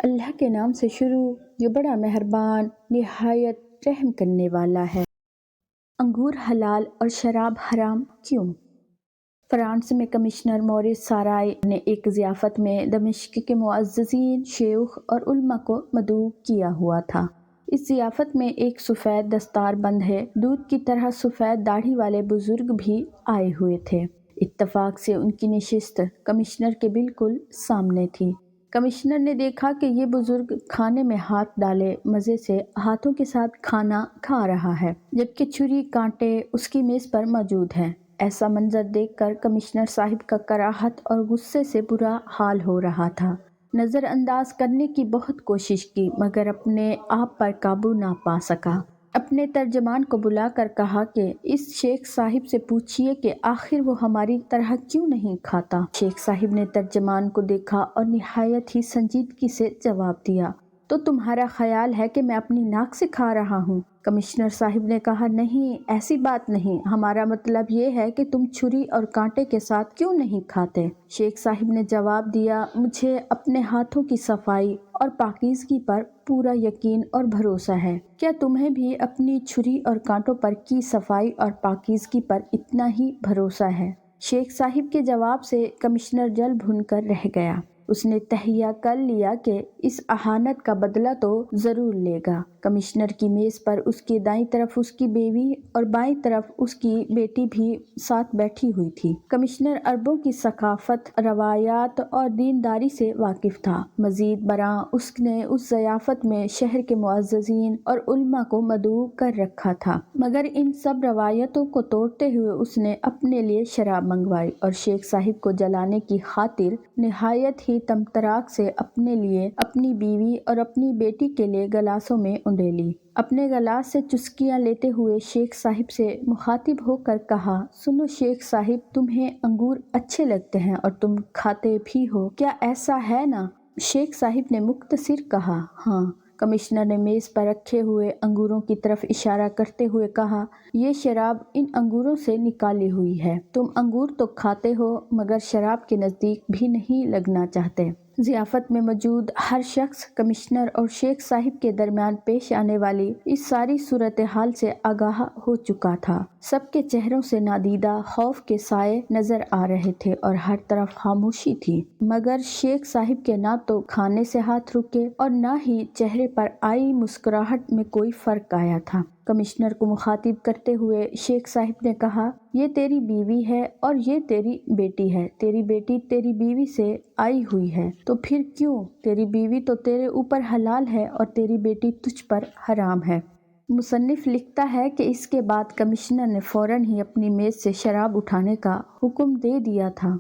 اللہ کے نام سے شروع جو بڑا مہربان نہایت رحم کرنے والا ہے۔ انگور حلال اور شراب حرام کیوں؟ فرانس میں کمشنر مورس سارائے نے ایک ضیافت میں دمشق کے معززین شیوخ اور علماء کو مدعو کیا ہوا تھا۔ اس ضیافت میں ایک سفید دستار بند ہے دودھ کی طرح سفید داڑھی والے بزرگ بھی آئے ہوئے تھے۔ اتفاق سے ان کی نشست کمشنر کے بالکل سامنے تھی۔ کمشنر نے دیکھا کہ یہ بزرگ کھانے میں ہاتھ ڈالے مزے سے ہاتھوں کے ساتھ کھانا کھا رہا ہے، جبکہ چھری کانٹے اس کی میز پر موجود ہیں۔ ایسا منظر دیکھ کر کمشنر صاحب کا کراہت اور غصے سے برا حال ہو رہا تھا۔ نظر انداز کرنے کی بہت کوشش کی مگر اپنے آپ پر قابو نہ پا سکا۔ اپنے ترجمان کو بلا کر کہا کہ اس شیخ صاحب سے پوچھئے کہ آخر وہ ہماری طرح کیوں نہیں کھاتا۔ شیخ صاحب نے ترجمان کو دیکھا اور نہایت ہی سنجیدگی سے جواب دیا، تو تمہارا خیال ہے کہ میں اپنی ناک سے کھا رہا ہوں؟ کمشنر صاحب نے کہا، نہیں، ایسی بات نہیں، ہمارا مطلب یہ ہے کہ تم چھری اور کانٹے کے ساتھ کیوں نہیں کھاتے؟ شیخ صاحب نے جواب دیا، مجھے اپنے ہاتھوں کی صفائی اور پاکیزگی پر پورا یقین اور بھروسہ ہے۔ کیا تمہیں بھی اپنی چھری اور کانٹوں پر کی صفائی اور پاکیزگی پر اتنا ہی بھروسہ ہے؟ شیخ صاحب کے جواب سے کمشنر جل بھن کر رہ گیا۔ اس نے تہیہ کر لیا کہ اس اہانت کا بدلہ تو ضرور لے گا۔ کمشنر کی میز پر اس کی دائیں طرف اس کی بیوی اور بائیں طرف اس کی بیٹی بھی ساتھ بیٹھی ہوئی تھی۔ کمشنر عربوں کی ثقافت، روایات اور دینداری سے واقف تھا۔ مزید برآں اس نے اس ضیافت میں شہر کے معززین اور علماء کو مدعو کر رکھا تھا، مگر ان سب روایتوں کو توڑتے ہوئے اس نے اپنے لیے شراب منگوائی اور شیخ صاحب کو جلانے کی خاطر نہایت ہی طمطراق سے اپنے لیے، اپنی بیوی اور اپنی بیٹی کے لیے گلاسوں میں انڈیلی۔ اپنے گلاس سے چسکیاں لیتے ہوئے شیخ صاحب سے مخاطب ہو کر کہا، سنو شیخ صاحب، تمہیں انگور اچھے لگتے ہیں اور تم کھاتے بھی ہو، کیا ایسا ہے نا؟ شیخ صاحب نے مختصر کہا، ہاں۔ کمشنر نے میز پر رکھے ہوئے انگوروں کی طرف اشارہ کرتے ہوئے کہا، یہ شراب ان انگوروں سے نکالی ہوئی ہے۔ تم انگور تو کھاتے ہو مگر شراب کے نزدیک بھی نہیں لگنا چاہتے۔ ضیافت میں موجود ہر شخص کمشنر اور شیخ صاحب کے درمیان پیش آنے والی اس ساری صورتحال سے آگاہ ہو چکا تھا۔ سب کے چہروں سے نادیدہ خوف کے سائے نظر آ رہے تھے اور ہر طرف خاموشی تھی، مگر شیخ صاحب کے نہ تو کھانے سے ہاتھ رکے اور نہ ہی چہرے پر آئی مسکراہٹ میں کوئی فرق آیا تھا۔ کمشنر کو مخاطب کرتے ہوئے شیخ صاحب نے کہا، یہ تیری بیوی ہے اور یہ تیری بیٹی ہے۔ تیری بیٹی تیری بیوی سے آئی ہوئی ہے تو پھر کیوں؟ تیری بیوی تو تیرے اوپر حلال ہے اور تیری بیٹی تجھ پر حرام ہے۔ مصنف لکھتا ہے کہ اس کے بعد کمشنر نے فوراً ہی اپنی میز سے شراب اٹھانے کا حکم دے دیا تھا۔